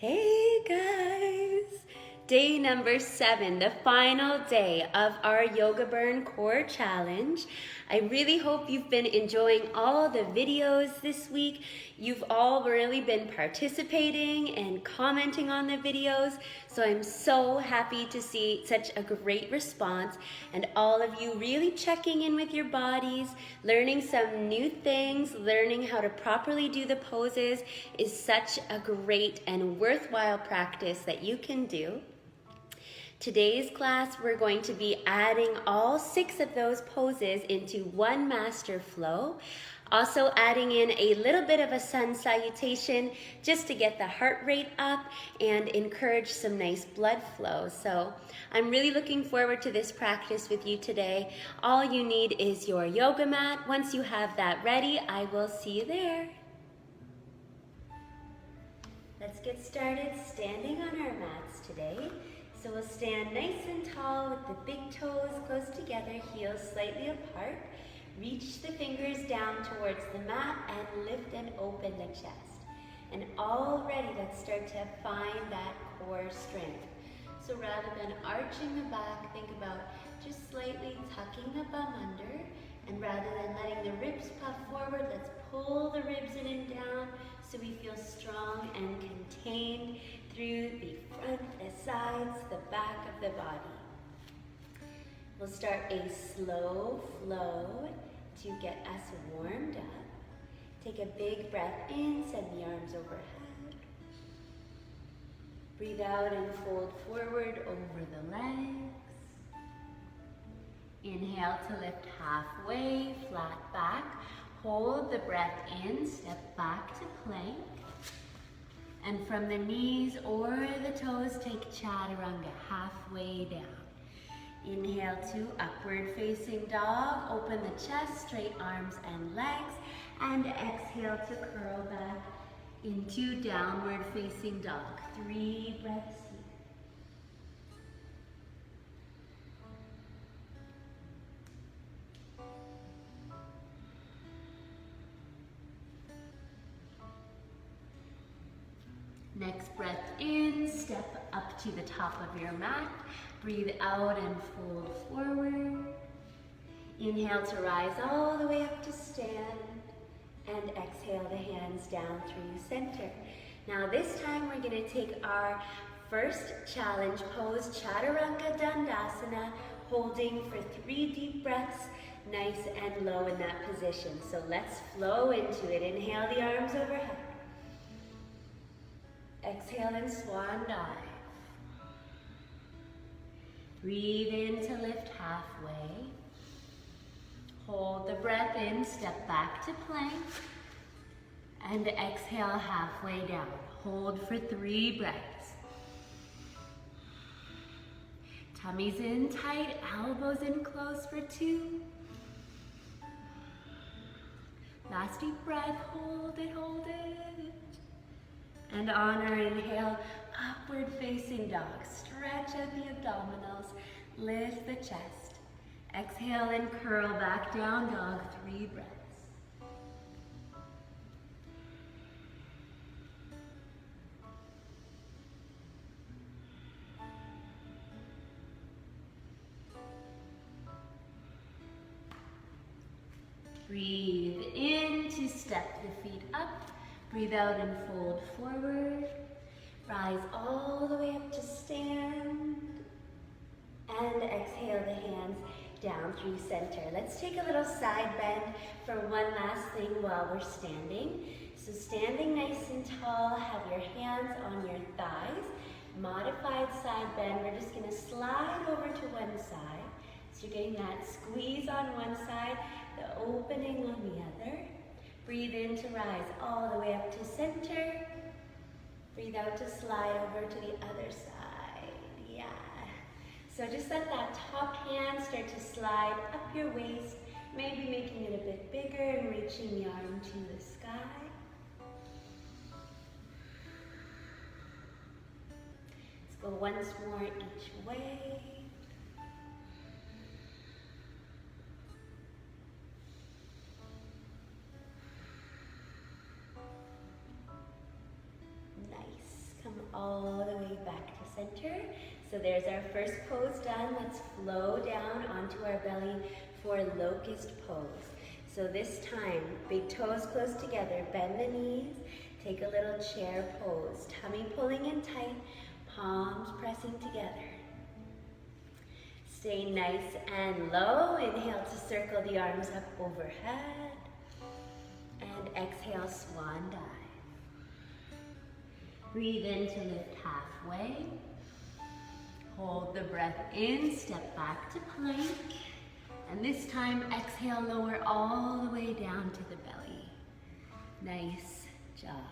Hey guys! Day number 7, the final day of our Yoga Burn Core Challenge. I really hope you've been enjoying all the videos this week. You've all really been participating and commenting on the videos, so I'm so happy to see such a great response and all of you really checking in with your bodies, learning some new things, learning how to properly do the poses is such a great and worthwhile practice that you can do. Today's class, we're going to be adding all 6 of those poses into one master flow. Also adding in a little bit of a sun salutation just to get the heart rate up and encourage some nice blood flow. So I'm really looking forward to this practice with you today. All you need is your yoga mat. Once you have that ready, I will see you there. Let's get started standing on our mats today. So we'll stand nice and tall with the big toes close together, heels slightly apart. Reach the fingers down towards the mat and lift and open the chest. And already let's start to find that core strength. So rather than arching the back, think about just slightly tucking the bum under. And rather than letting the ribs puff forward, let's pull the ribs in and down so we feel strong and contained through the front, the sides, the back of the body. We'll start a slow flow to get us warmed up. Take a big breath in, send the arms overhead. Breathe out and fold forward over the legs. Inhale to lift halfway, flat back. Hold the breath in, step back to plank. And from the knees or the toes, take chaturanga halfway down. Inhale to upward facing dog. Open the chest, straight arms and legs. And exhale to curl back into downward facing dog. 3 breaths here. Next breath in, step up to the top of your mat. Breathe out and fold forward. Inhale to rise all the way up to stand. And exhale the hands down through center. Now this time we're going to take our first challenge pose, Chaturanga Dandasana, holding for 3 deep breaths, nice and low in that position. So let's flow into it. Inhale the arms overhead. Exhale and swan dive. Breathe in to lift halfway. Hold the breath in, step back to plank. And exhale halfway down. Hold for 3 breaths. Tummy's in tight, elbows in close for 2. Last deep breath, hold it, hold it. And on our inhale, upward facing dog. Stretch out the abdominals, lift the chest. Exhale and curl back down dog, 3 breaths. Breathe in to step the feet up. Breathe out and fold forward. Rise all the way up to stand. And exhale the hands down through center. Let's take a little side bend for one last thing while we're standing. So standing nice and tall, have your hands on your thighs. Modified side bend. We're just going to slide over to one side. So you're getting that squeeze on one side, the opening on the other. Breathe in to rise all the way up to center. Breathe out to slide over to the other side. Yeah. So just let that top hand start to slide up your waist, maybe making it a bit bigger and reaching the arm to the sky. Let's go once more each way. Come all the way back to center. So there's our first pose done. Let's flow down onto our belly for locust pose. So this time, big toes close together, bend the knees, take a little chair pose. Tummy pulling in tight, palms pressing together. Stay nice and low. Inhale to circle the arms up overhead. And exhale, swan dive. Breathe in to lift halfway. Hold the breath in, step back to plank. And this time, exhale, lower all the way down to the belly. Nice job.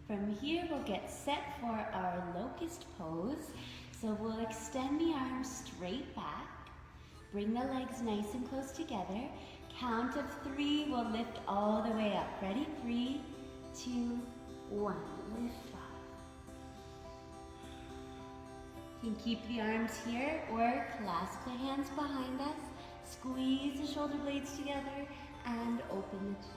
From here, we'll get set for our locust pose. So we'll extend the arms straight back. Bring the legs nice and close together. Count of 3, we'll lift all the way up. Ready? 3, 2, 1. Lift off. You can keep the arms here or clasp the hands behind us. Squeeze the shoulder blades together and open the chest.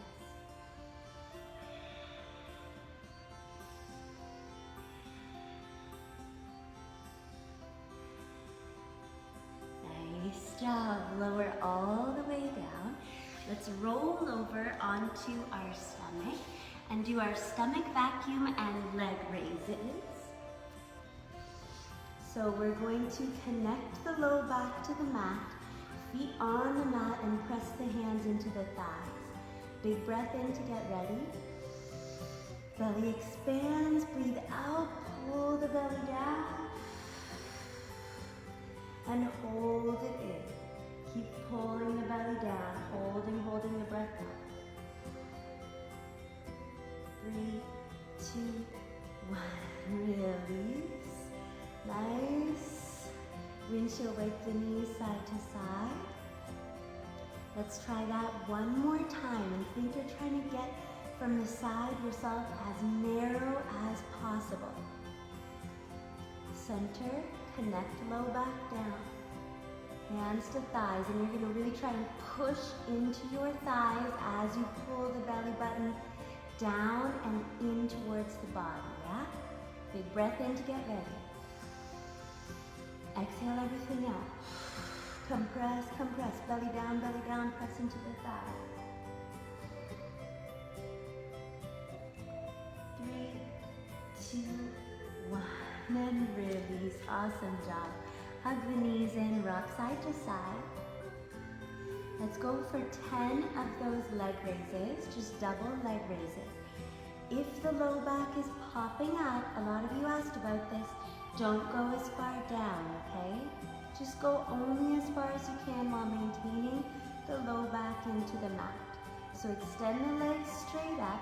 Nice job. Lower all the way down. Let's roll over onto our stomach and do our stomach vacuum and leg raises. So we're going to connect the low back to the mat, feet on the mat, and press the hands into the thighs. Big breath in to get ready. Belly expands, breathe out, pull the belly down. And hold it in. Keep pulling the belly down, holding the breath up. 3, 2, 1. Release. Nice. Windshield wipe the knees side to side. Let's try that one more time and think you're trying to get from the side yourself as narrow as possible. Center. Connect low back down. Hands to thighs, and you're going to really try and push into your thighs as you pull the belly button down and in towards the body, yeah? Big breath in to get ready. Exhale everything out. Compress, compress. Belly down, press into the thighs. 3, 2, 1. And release. Awesome job. Hug the knees in, rock side to side. Let's go for 10 of those leg raises, just double leg raises. If the low back is popping out, a lot of you asked about this, don't go as far down, okay? Just go only as far as you can while maintaining the low back into the mat. So extend the legs straight up,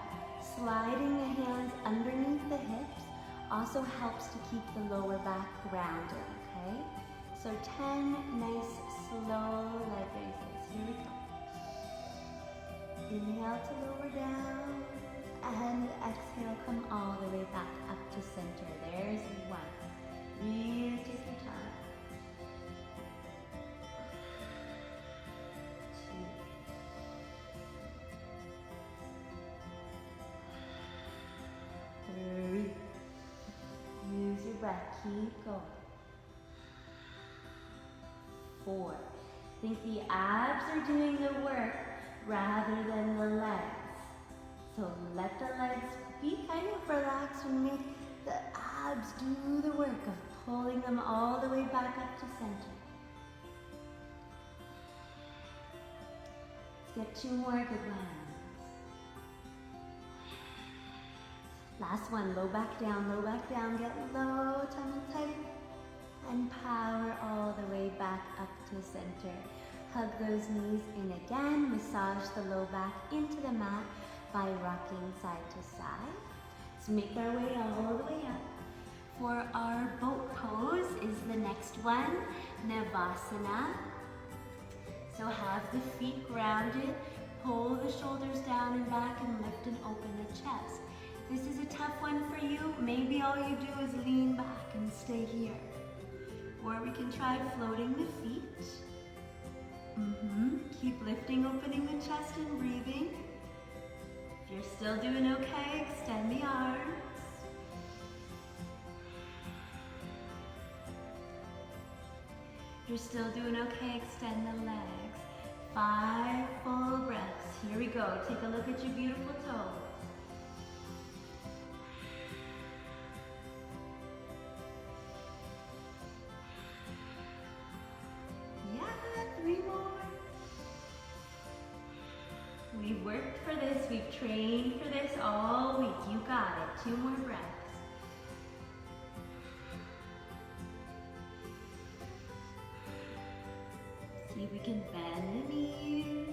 sliding the hands underneath the hips. Also helps to keep the lower back grounded, okay? So 10 nice, slow leg raises. Here we go. Inhale to lower down, and exhale, come all the way back up to center. There's 1. Really take your time. 2. 3. Use your breath, keep going. 4. Think the abs are doing the work rather than the legs. So let the legs be kind of relaxed and make the abs do the work of pulling them all the way back up to center. Let's get 2 more good ones. Last one, low back down, get low, tummy tight, and power all the way back up to center. Hug those knees in again, massage the low back into the mat by rocking side to side. Let's make our way all the way up. For our boat pose is the next one, Navasana. So have the feet grounded, pull the shoulders down and back, and lift and open the chest. This is a tough one for you. Maybe all you do is lean back and stay here. Or we can try floating the feet. Keep lifting, opening the chest and breathing. If you're still doing okay, extend the arms. If you're still doing okay, extend the legs. 5 full breaths. Here we go. Take a look at your beautiful toes. Yeah, 3 more. We've worked for this. We've trained for this all week. You got it. 2 more breaths. See if we can bend the knees.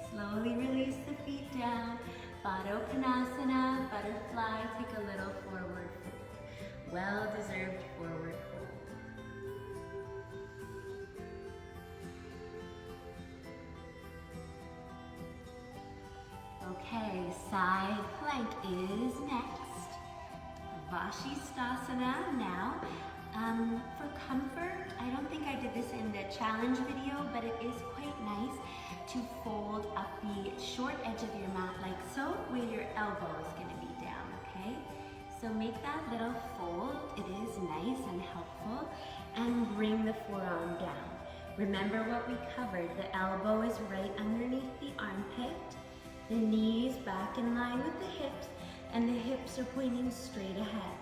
Slowly release the feet down. Baddha Konasana, butterfly. Take a little forward fold. Well-deserved forward fold. Okay, side plank is next. Vashisthasana now. For comfort, I don't think I did this in the challenge video, but it is quite nice to fold up the short edge of your mat like so, where your elbow is going to be down, okay? So make that little fold. It is nice and helpful. And bring the forearm down. Remember what we covered. The elbow is right underneath the armpit. The knees back in line with the hips, and the hips are pointing straight ahead.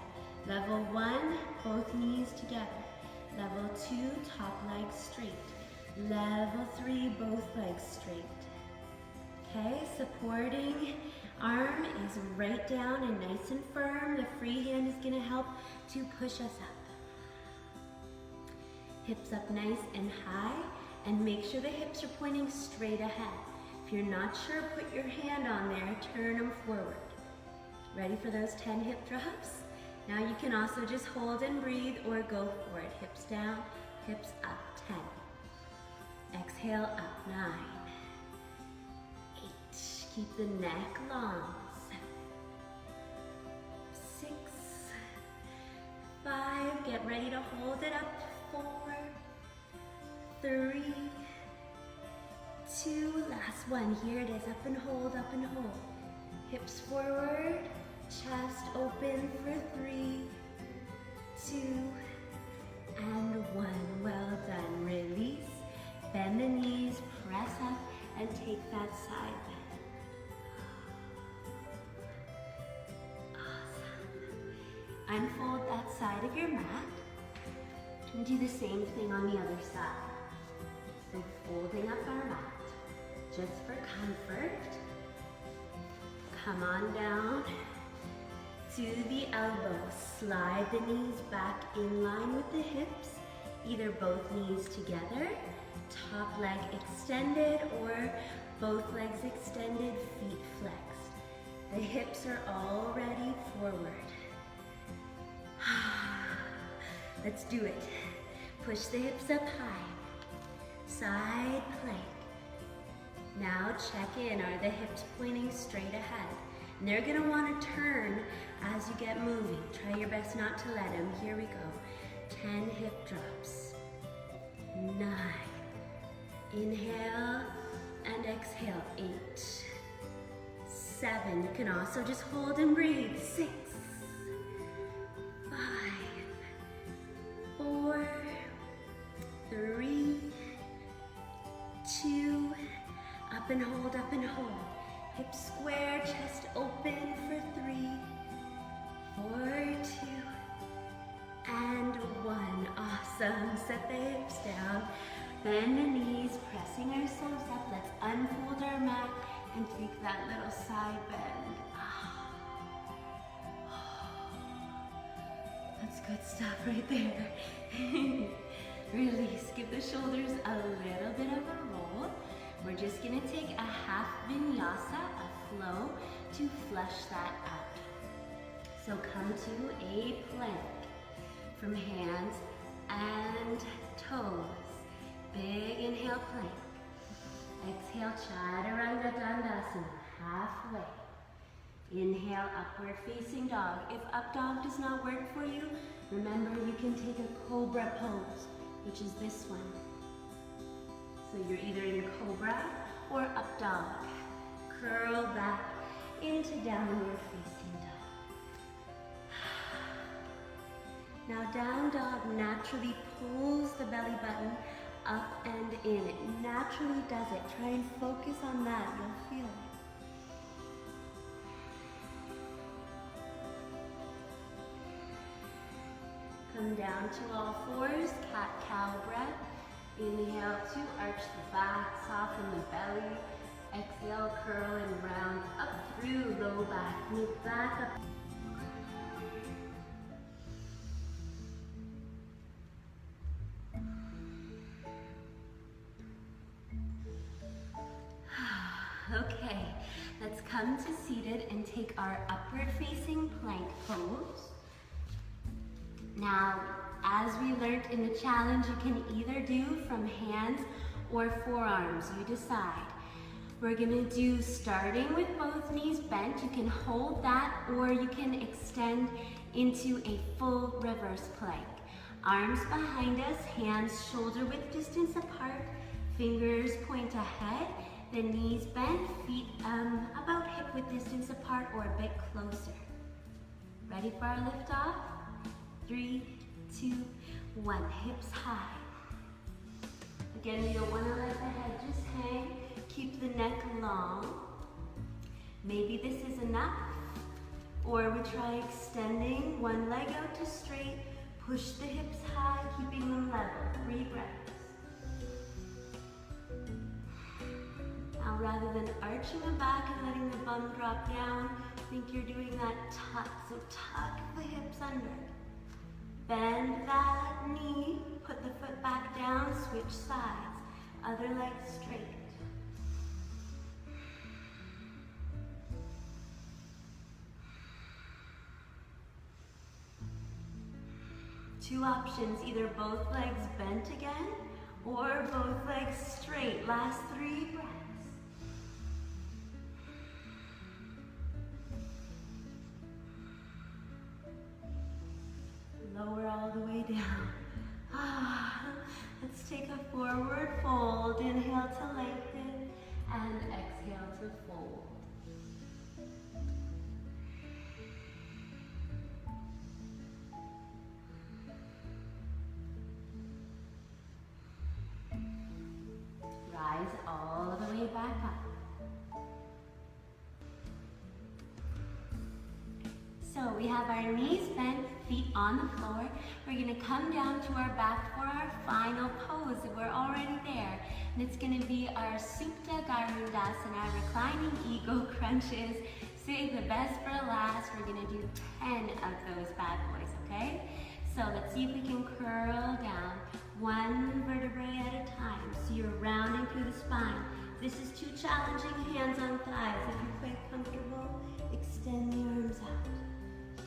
Level 1, both knees together. Level 2, top leg straight. Level 3, both legs straight. Okay, supporting arm is right down and nice and firm. The free hand is going to help to push us up. Hips up nice and high, and make sure the hips are pointing straight ahead. If you're not sure, put your hand on there, turn them forward. Ready for those 10 hip drops? Now you can also just hold and breathe or go for it. Hips down, hips up, 10. Exhale, up, 9. 8, keep the neck long. 7, 6, 5, get ready to hold it up. 4, 3, 2, last one. Here it is, up and hold, up and hold. Hips forward, chest open for 3, 2, and 1. Well done. Release, bend the knees, press up, and take that side bend. Awesome. Unfold that side of your mat, and do the same thing on the other side. So folding up our mat, just for comfort. Come on down to the elbows. Slide the knees back in line with the hips, either both knees together, top leg extended, or both legs extended, feet flexed. The hips are already forward. Let's do it. Push the hips up high. Side plank. Now check in, are the hips pointing straight ahead? And they're gonna wanna turn as you get moving. Try your best not to let them. Here we go. 10 hip drops. 9. Inhale and exhale. 8. 7. You can also just hold and breathe. 6. 5. 4. 3. 2. Up and hold, up and hold. Hips square, chest open for 3, 4, 2, and 1. Awesome. Set the hips down. Bend the knees, pressing ourselves up. Let's unfold our mat and take that little side bend. That's good stuff right there. Release. Give the shoulders a little bit of a roll. We're just gonna take a half vinyasa, a flow, to flush that out. So come to a plank from hands and toes. Big inhale, plank. Exhale, chaturanga dandasana, halfway. Inhale, upward facing dog. If up dog does not work for you, remember you can take a cobra pose. which is this one. So you're either in cobra or up dog. Curl back into downward facing dog. Now down dog naturally pulls the belly button up and in. It naturally does it. Try and focus on that. You'll feel it. Come down to all fours, cat-cow breath. Inhale to arch the back, soften the belly. Exhale, curl and round up through low back. Move back up. Okay, let's come to seated and take our upward facing plank pose. Now, as we learned in the challenge, you can either do from hands or forearms, you decide. We're gonna do starting with both knees bent. You can hold that or you can extend into a full reverse plank. Arms behind us, hands shoulder width distance apart, fingers point ahead, the knees bent, feet about hip width distance apart or a bit closer. Ready for our lift off? 3, 2, 1, hips high. Again, you don't want to let the head just hang. Keep the neck long. Maybe this is enough. Or we try extending one leg out to straight. Push the hips high, keeping them level. 3 breaths. Now, rather than arching the back and letting the bum drop down, think you're doing that tuck. So tuck the hips under. Bend that knee, put the foot back down, switch sides. Other leg straight. Two options, either both legs bent again or both legs straight. Last 3 breaths. Lower all the way down. Let's take a forward fold. Inhale to lengthen and exhale to fold. Rise all the way back up. So we have our knees bent, feet on the floor. We're gonna come down to our back for our final pose. We're already there. And it's gonna be our Supta Garudasana, reclining eagle crunches. Save the best for last. We're gonna do 10 of those bad boys, okay? So let's see if we can curl down one vertebrae at a time. So you're rounding through the spine. If this is too challenging, hands on thighs. If you're quite comfortable, extend the arms out.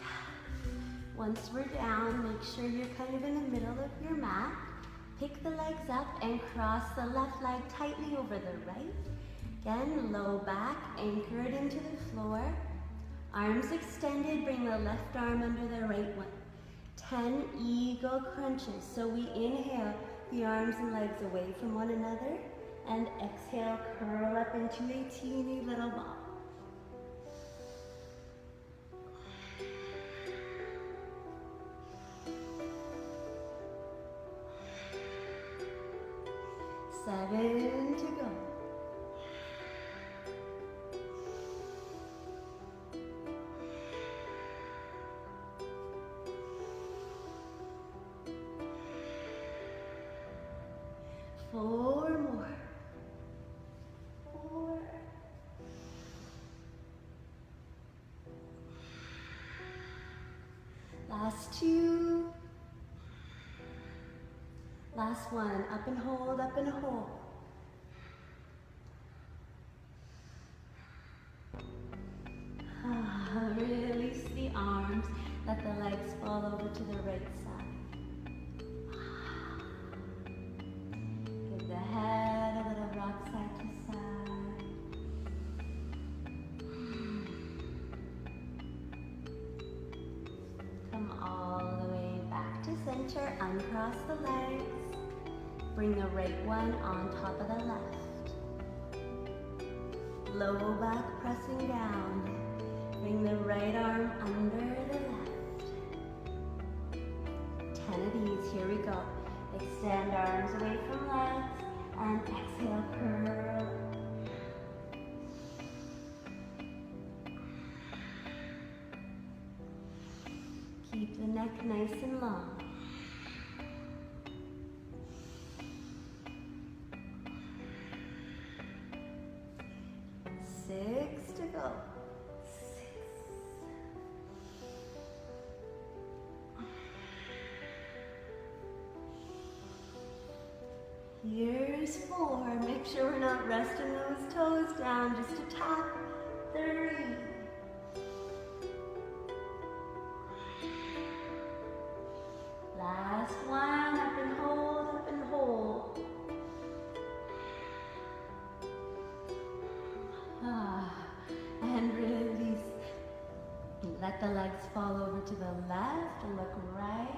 Once we're down, make sure you're kind of in the middle of your mat. Pick the legs up and cross the left leg tightly over the right. Again, low back, anchor it into the floor. Arms extended, bring the left arm under the right one. 10 eagle crunches. So we inhale the arms and legs away from one another and exhale, curl up into a teeny little ball. Seven to go. Four more. 4. Last 2. Last one. Up and hold, up and hold. Release the arms. Let the legs fall over to the right side. Give the head a little rock side to side. Come all the way back to center. Uncross the legs. bring the right one on top of the left. Low back pressing down. Bring the right arm under the left. 10 of these, here we go. Extend arms away from legs and exhale, curl. Keep the neck nice and long. 6 to go. 6. Here's 4. Make sure we're not resting those toes down, just a tap. 3. Last one, up and hold, up and hold. And release. Let the legs fall over to the left and look right.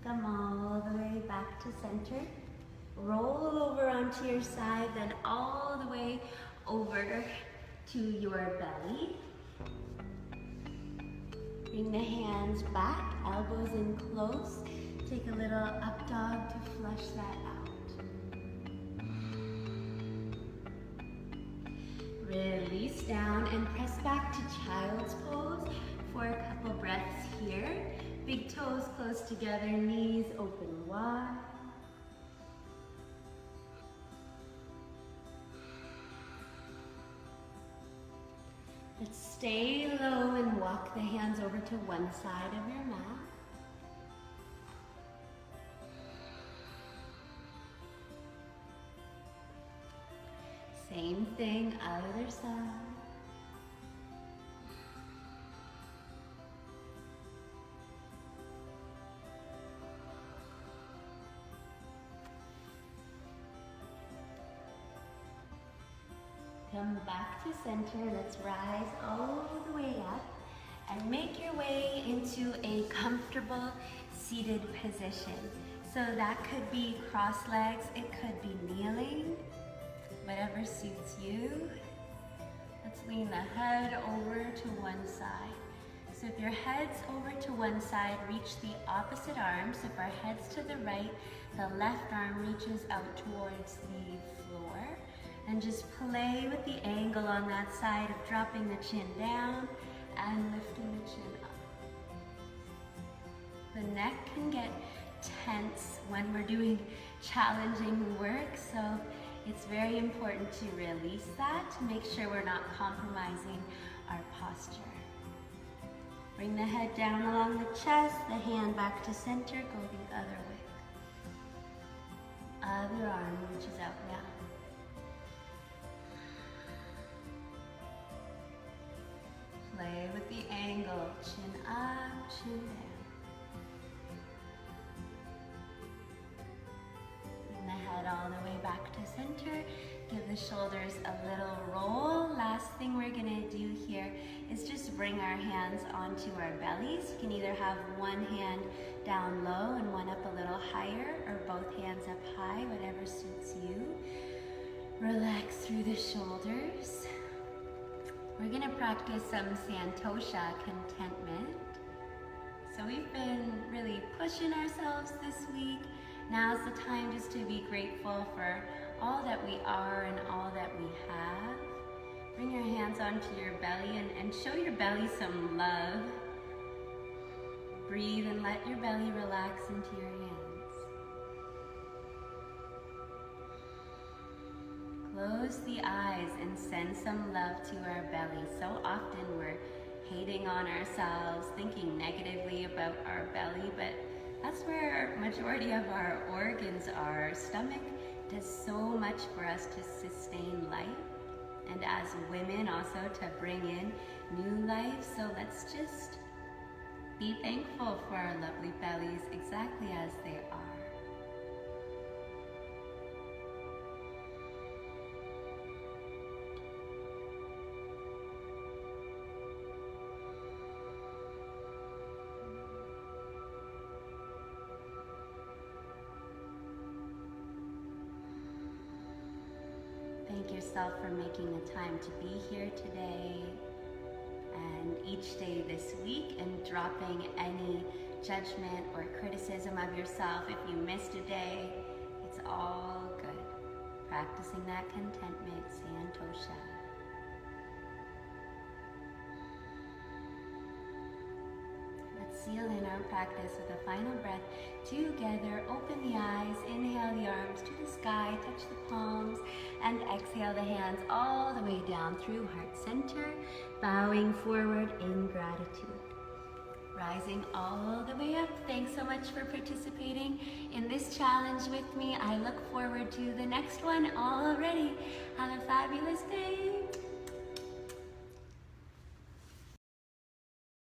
Come all the way back to center. Roll over onto your side, then all the way over to your belly. Bring the hands back, elbows in close. Take a little up dog to flush that out. Release down and press back to child's pose for a couple breaths here. Big toes close together, knees open wide. Let's stay low and walk the hands over to one side of your mat. Same thing, other side. Come back to center. Let's rise all the way up and make your way into a comfortable seated position. So that could be cross legs, it could be kneeling, whatever suits you. Let's lean the head over to one side. So if your head's over to one side, reach the opposite arm. So if our head's to the right, the left arm reaches out towards the floor. And just play with the angle on that side of dropping the chin down and lifting the chin up. The neck can get tense when we're doing challenging work, so it's very important to release that to make sure we're not compromising our posture. Bring the head down along the chest, the hand back to center, go the other way. Other arm reaches out now. Play with the angle, chin up, chin down. Bring the head all the way back to center. Give the shoulders a little roll. Last thing we're gonna do here is just bring our hands onto our bellies. You can either have one hand down low and one up a little higher, or both hands up high, whatever suits you. Relax through the shoulders. We're gonna practice some Santosha contentment. So we've been really pushing ourselves this week. Now's the time just to be grateful for all that we are and all that we have. Bring your hands onto your belly and show your belly some love. Breathe and let your belly relax into your hands. Close the eyes and send some love to our belly. So often we're hating on ourselves, thinking negatively about our belly, but that's where a majority of our organs are. Our stomach does so much for us to sustain life, and as women also to bring in new life. So let's just be thankful for our lovely bellies exactly as they are. yourself for making the time to be here today and each day this week, and dropping any judgment or criticism of yourself if you missed a day. It's all good. Practicing that contentment, Santosha. Let's seal in our practice with a final breath together. Open the eyes, inhale the arms to the sky, touch the palms, and exhale the hands all the way down through heart center, bowing forward in gratitude. Rising all the way up. Thanks so much for participating in this challenge with me. I look forward to the next one already. Have a fabulous day.